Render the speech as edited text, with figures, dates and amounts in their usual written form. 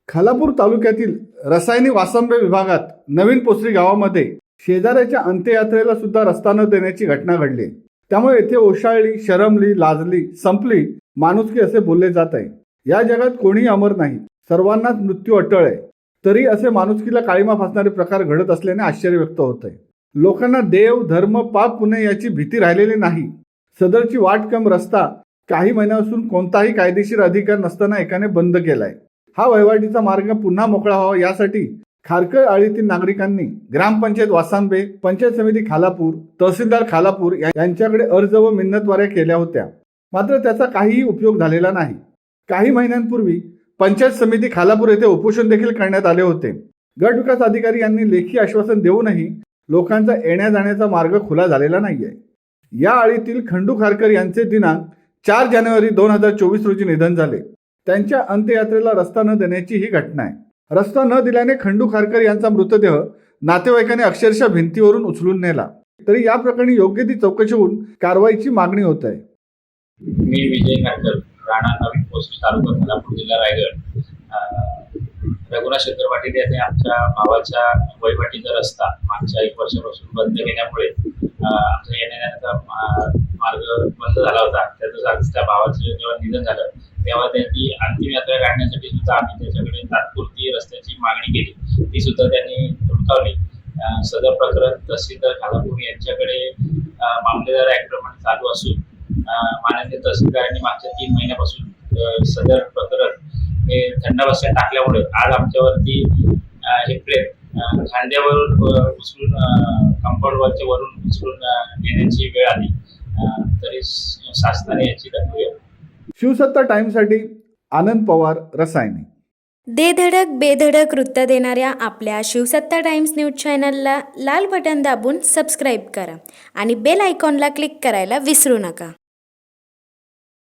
खालापूर तालुक्यातील रसायनी वासंबे विभागात नवीन पोसरी गावामध्ये शेजाऱ्याच्या अंत्ययात्रेला सुद्धा रस्ता न देण्याची घटना घडली। त्यामुळे येथे ओशाळली, शरमली, लाजली, संपली माणुसकी असे बोलले जात आहे। या जगात कोणी अमर नाही, सर्वांनाच मृत्यू अटळ आहे। तरी असे माणुसकीला काळीमा फासणारे प्रकार घडत असल्याने आश्चर्य व्यक्त होत आहे। लोकांना देव, धर्म, पाप, पुण्य याची भीती राहिलेली नाही। सदरची वाटकम रस्ता काही महिन्यापासून कोणताही कायदेशीर अधिकार नसताना एकाने बंद केलाय। हा वहिवाटीचा मार्ग पुन्हा मोकळा व्हावा यासाठी खारकळ आळीतील नागरिकांनी ग्रामपंचायत वासांबे, पंचायत समिती खालापूर, तहसीलदार खालापूर यांच्याकडे अर्ज व मिन्नतवाऱ्या केल्या होत्या, मात्र त्याचा काहीही उपयोग झालेला नाही। काही महिन्यांपूर्वी पंचायत समिती खालापूर येथे उपोषण देखील करण्यात आले होते। गट विकास अधिकारी यांनी लेखी आश्वासन देऊनही लोकांचा येण्या जाण्याचा मार्ग खुला झालेला नाहीये। या आळीतील खंडू खारकर यांचे दिनांक 4 जानेवारी 2024 रोजी निधन झाले। त्यांच्या अंत्ययात्रेला रस्ता न देण्याची ही घटना आहे। रस्ता न दिल्याने खंडू खारकर यांचा मृतदेह नातेवाईकांनी अक्षरशः भिंतीवरून उचलून नेला। तरी या प्रकरणी योग्य ती चौकशी होऊन कारवाईची मागणी होत आहे। मी विजय खारकर, राणा नवीन पोस्ट, तालुका खालापूर, जिल्हा रायगड। रघुनाथ शंकर पाटील यांनी आमच्या भावाच्या वहिवाटीचा रस्ता मागच्या 1 वर्षापासून बंद केल्यामुळे आमचा येण्याचा मार्ग बंद झाला होता। त्यातच त्या भावाचं जेव्हा निधन झालं तेव्हा त्यांची अंतिम यात्रा काढण्यासाठी सुद्धा आम्ही त्याच्याकडे तात्पुरती रस्त्याची मागणी केली, ती सुद्धा त्यांनी धुडकावली। सदर प्रकरण तहसीलदार खालापूर यांच्याकडे मामलेदार ऍक्टप्रमाणे चालू असून माननीय तहसीलदारांनी मागच्या 3 महिन्यापासून सदर प्रकरण हे थंडावस्थेत टाकल्यामुळे आज आमच्यावरती हे प्रेत खांद्यावर उचलून कंपाऊंड वरून उचलून नेण्याची वेळ आली। तरी शासनाने याची दखल घ्यावी। शिवसत्ता टाइम्ससाठी आनंद पवार, रसायने। दे धडक बेधडक वृत्त देणाऱ्या आपल्या शिवसत्ता टाइम्स न्यूज चॅनलला लाल बटन दाबून सबस्क्राईब करा आणि बेल आयकॉनला क्लिक करायला विसरू नका।